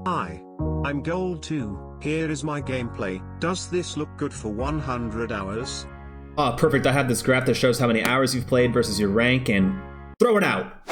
Hi. I'm Gold 2, here is my gameplay. Does this look good for 100 hours? Oh, perfect. I have this graph that shows how many hours you've played versus your rank, and throw it out!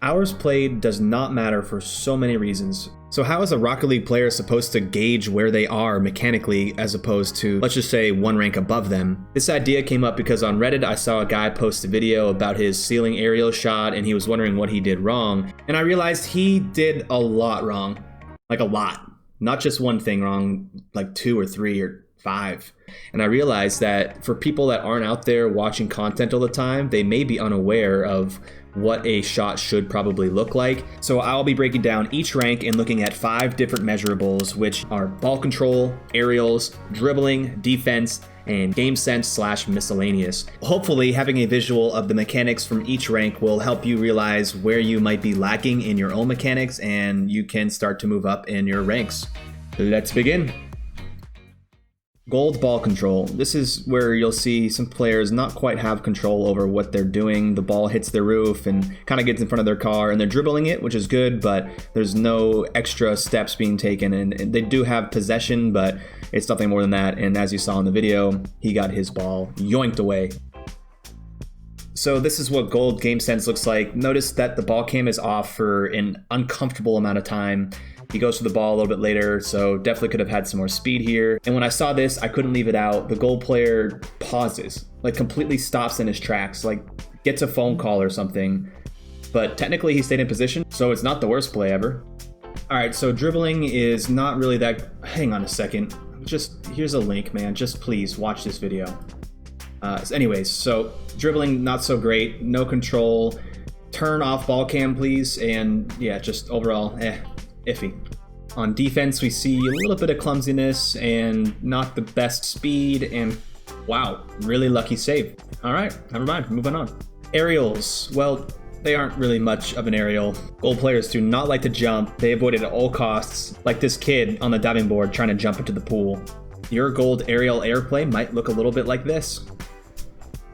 Hours played does not matter for so many reasons. So how is a Rocket League player supposed to gauge where they are mechanically as opposed to, let's just say, one rank above them? This idea came up because on Reddit I saw a guy post a video about his ceiling aerial shot and he was wondering what he did wrong. And I realized he did a lot wrong. Like a lot. Not just one thing wrong, like 2 or 3 or 5. And I realized that for people that aren't out there watching content all the time, they may be unaware of what a shot should probably look like. So I'll be breaking down each rank and looking at 5 different measurables, which are ball control, aerials, dribbling, defense, and game sense / miscellaneous. Hopefully having a visual of the mechanics from each rank will help you realize where you might be lacking in your own mechanics and you can start to move up in your ranks. Let's begin. Gold ball control. This is where you'll see some players not quite have control over what they're doing. The ball hits their roof and kind of gets in front of their car and they're dribbling it, which is good, but there's no extra steps being taken, and they do have possession, but it's nothing more than that. And as you saw in the video, he got his ball yoinked away. So this is what gold game sense looks like. Notice that the ball cam is off for an uncomfortable amount of time. He goes for the ball a little bit later, so definitely could have had some more speed here. And when I saw this, I couldn't leave it out. The goal player pauses, like completely stops in his tracks, like gets a phone call or something. But technically he stayed in position, so it's not the worst play ever. All right, so dribbling is not really that, hang on a second. Just, here's a link, man. Just please watch this video. Anyways, so dribbling, not so great, no control. Turn off ball cam, please. And yeah, just overall, iffy. On defense, we see a little bit of clumsiness and not the best speed, and wow, really lucky save. All right, never mind, moving on. Aerials, well, they aren't really much of an aerial. Gold players do not like to jump. They avoid it at all costs, like this kid on the diving board trying to jump into the pool. Your gold aerial airplay might look a little bit like this.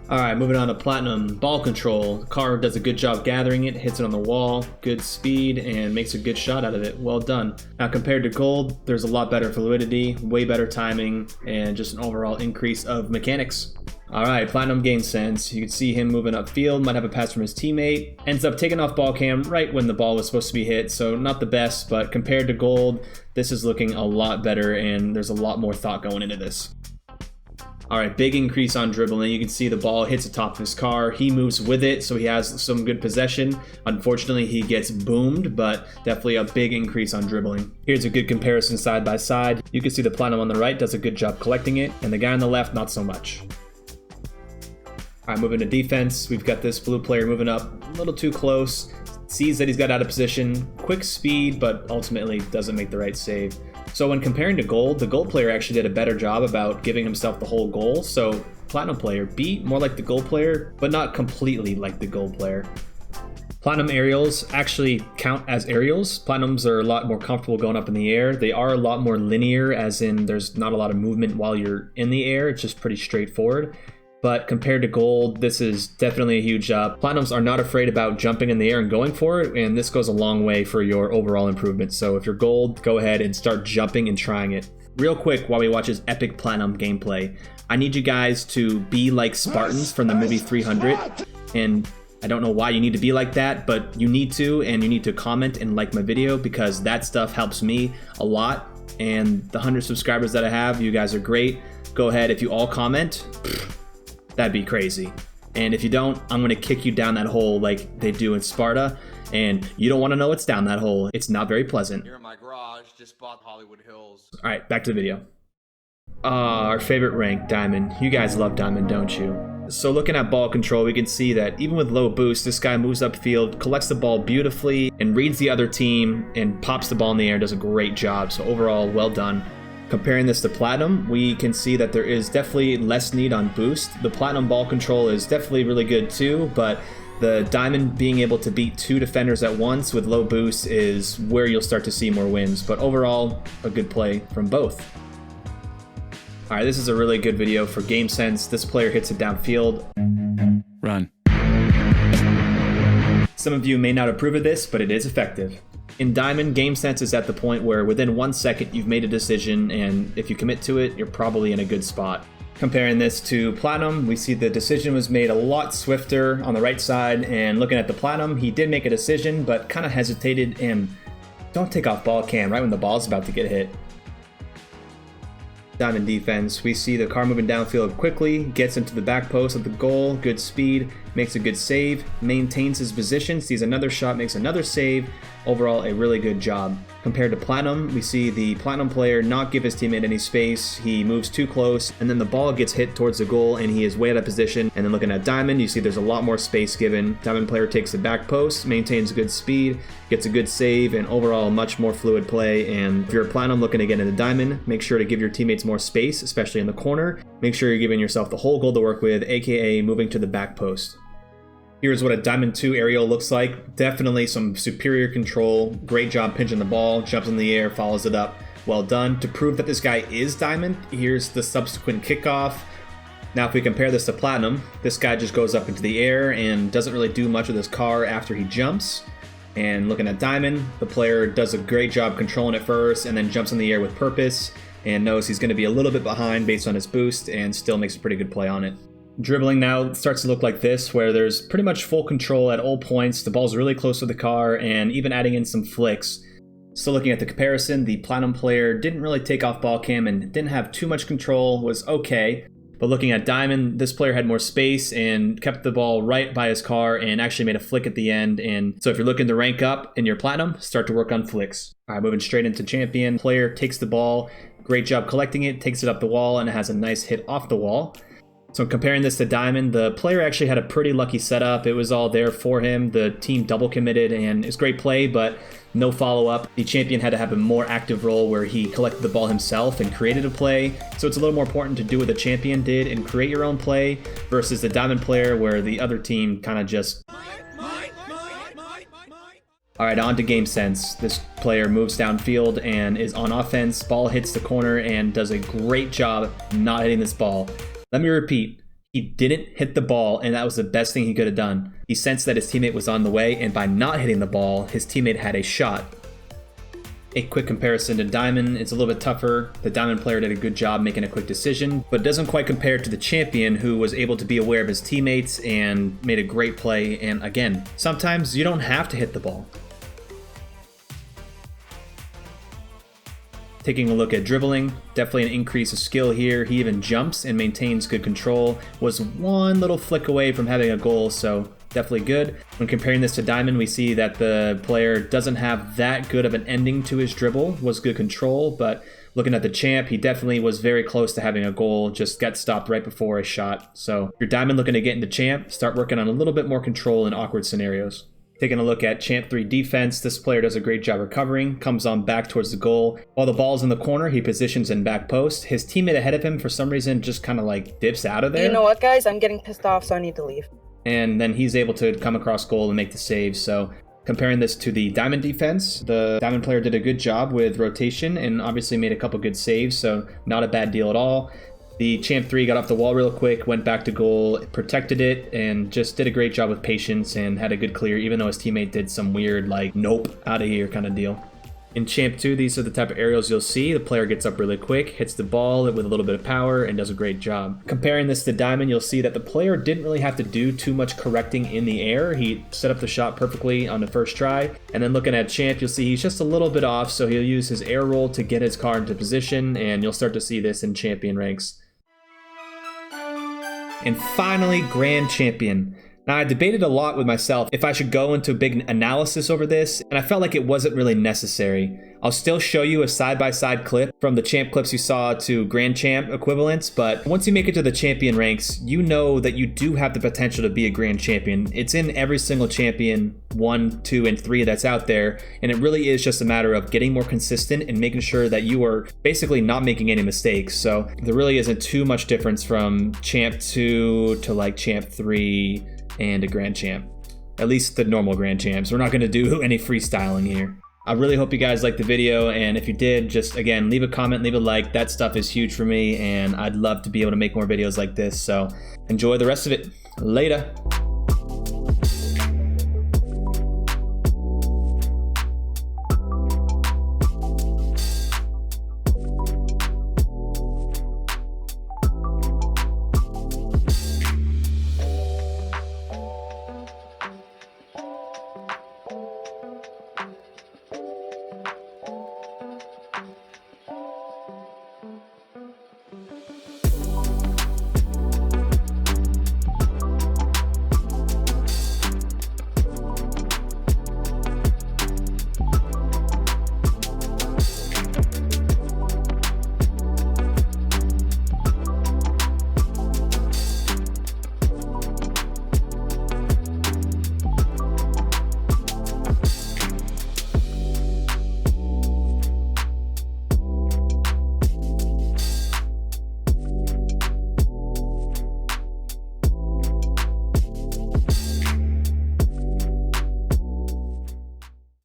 All right, moving on to platinum. Ball control. The car does a good job gathering it, hits it on the wall, good speed, and makes a good shot out of it. Well done. Now compared to gold, there's a lot better fluidity, way better timing, and just an overall increase of mechanics. All right, platinum game sense. You can see him moving upfield, might have a pass from his teammate. Ends up taking off ball cam right when the ball was supposed to be hit, so not the best, but compared to gold, this is looking a lot better, and there's a lot more thought going into this. All right, big increase on dribbling. You can see the ball hits the top of his car. He moves with it, so he has some good possession. Unfortunately, he gets boomed, but definitely a big increase on dribbling. Here's a good comparison side by side. You can see the platinum on the right does a good job collecting it, and the guy on the left, not so much. All right, moving to defense. We've got this blue player moving up a little too close. Sees that he's got out of position. Quick speed, but ultimately doesn't make the right save. So when comparing to gold, the gold player actually did a better job about giving himself the whole goal. So platinum player, be more like the gold player, but not completely like the gold player. Platinum aerials actually count as aerials. Platinums are a lot more comfortable going up in the air. They are a lot more linear, as in there's not a lot of movement while you're in the air. It's just pretty straightforward. But compared to gold, this is definitely a huge up. Platinums are not afraid about jumping in the air and going for it, and this goes a long way for your overall improvement. So if you're gold, go ahead and start jumping and trying it. Real quick, while we watch this epic platinum gameplay, I need you guys to be like Spartans from the movie 300. And I don't know why you need to be like that, but you need to, and you need to comment and like my video because that stuff helps me a lot. And the 100 subscribers that I have, you guys are great. Go ahead, if you all comment, that'd be crazy. And if you don't, I'm gonna kick you down that hole like they do in Sparta. And you don't wanna know what's down that hole. It's not very pleasant. Here in my garage, just bought Hollywood Hills. All right, back to the video. Our favorite rank, Diamond. You guys love Diamond, don't you? So looking at ball control, we can see that even with low boost, this guy moves upfield, collects the ball beautifully, and reads the other team, and pops the ball in the air, does a great job. So overall, well done. Comparing this to platinum, we can see that there is definitely less need on boost. The platinum ball control is definitely really good too, but the diamond being able to beat 2 defenders at once with low boost is where you'll start to see more wins. But overall, a good play from both. All right, this is a really good video for game sense. This player hits it downfield. Run. Some of you may not approve of this, but it is effective. In Diamond, game sense is at the point where within 1 second you've made a decision, and if you commit to it, you're probably in a good spot. Comparing this to Platinum, we see the decision was made a lot swifter on the right side, and looking at the Platinum, he did make a decision, but kind of hesitated, and don't take off ball cam right when the ball's about to get hit. Diamond defense, we see the car moving downfield quickly, gets into the back post of the goal, good speed, makes a good save, maintains his position, sees another shot, makes another save. Overall, a really good job. Compared to Platinum, we see the Platinum player not give his teammate any space. He moves too close, and then the ball gets hit towards the goal, and he is way out of position. And then looking at Diamond, you see there's a lot more space given. Diamond player takes the back post, maintains good speed, gets a good save, and overall much more fluid play. And if you're a Platinum looking to get into Diamond, make sure to give your teammates more space, especially in the corner. Make sure you're giving yourself the whole goal to work with, aka moving to the back post. Here's what a Diamond 2 aerial looks like. Definitely some superior control. Great job pinching the ball, jumps in the air, follows it up. Well done. To prove that this guy is Diamond, here's the subsequent kickoff. Now if we compare this to Platinum, this guy just goes up into the air and doesn't really do much with his car after he jumps. And looking at Diamond, the player does a great job controlling it first and then jumps in the air with purpose and knows he's going to be a little bit behind based on his boost and still makes a pretty good play on it. Dribbling now starts to look like this, where there's pretty much full control at all points. The ball's really close to the car, and even adding in some flicks. So looking at the comparison, the Platinum player didn't really take off ball cam and didn't have too much control, was okay. But looking at Diamond, this player had more space and kept the ball right by his car and actually made a flick at the end. And so if you're looking to rank up in your Platinum, start to work on flicks. All right, moving straight into Champion. Player takes the ball, great job collecting it, takes it up the wall, and it has a nice hit off the wall. So comparing this to Diamond, the player actually had a pretty lucky setup. It was all there for him. The team double committed, and it's great play, but no follow-up. The Champion had to have a more active role where he collected the ball himself and created a play. So it's a little more important to do what the Champion did and create your own play versus the Diamond player where the other team kind of just... All right, on to game sense. This player moves downfield and is on offense. Ball hits the corner and does a great job not hitting this ball. Let me repeat, he didn't hit the ball, and that was the best thing he could have done. He sensed that his teammate was on the way, and by not hitting the ball, his teammate had a shot. A quick comparison to Diamond, it's a little bit tougher. The Diamond player did a good job making a quick decision, but it doesn't quite compare to the Champion, who was able to be aware of his teammates and made a great play. And again, sometimes you don't have to hit the ball. Taking a look at dribbling, definitely an increase of skill here. He even jumps and maintains good control. Was one little flick away from having a goal, so definitely good. When comparing this to Diamond, we see that the player doesn't have that good of an ending to his dribble. Was good control, but looking at the Champ, he definitely was very close to having a goal, just got stopped right before a shot. So if you're Diamond looking to get into Champ, start working on a little bit more control in awkward scenarios. Taking a look at Champ 3 defense, this player does a great job recovering, comes on back towards the goal. While the ball's in the corner, he positions in back post. His teammate ahead of him, for some reason, just kind of like dips out of there. You know what, guys? I'm getting pissed off, so I need to leave. And then he's able to come across goal and make the save. So comparing this to the Diamond defense, the Diamond player did a good job with rotation and obviously made a couple good saves, so not a bad deal at all. The Champ 3 got off the wall real quick, went back to goal, protected it, and just did a great job with patience and had a good clear, even though his teammate did some weird, like, nope, out of here kind of deal. In Champ 2, these are the type of aerials you'll see. The player gets up really quick, hits the ball with a little bit of power, and does a great job. Comparing this to Diamond, you'll see that the player didn't really have to do too much correcting in the air. He set up the shot perfectly on the first try. And then looking at Champ, you'll see he's just a little bit off, so he'll use his air roll to get his car into position, and you'll start to see this in Champion ranks. And finally, Grand Champion. Now, I debated a lot with myself if I should go into a big analysis over this, and I felt like it wasn't really necessary. I'll still show you a side-by-side clip from the Champ clips you saw to Grand Champ equivalents, but once you make it to the Champion ranks, you know that you do have the potential to be a Grand Champion. It's in every single Champion 1, 2, and 3 that's out there, and it really is just a matter of getting more consistent and making sure that you are basically not making any mistakes. So there really isn't too much difference from Champ 2 to like Champ 3 and a Grand Champ. At least the normal Grand Champs. We're not going to do any freestyling here. I really hope you guys liked the video, and if you did, just again, leave a comment, leave a like. That stuff is huge for me, and I'd love to be able to make more videos like this. So enjoy the rest of it. Later.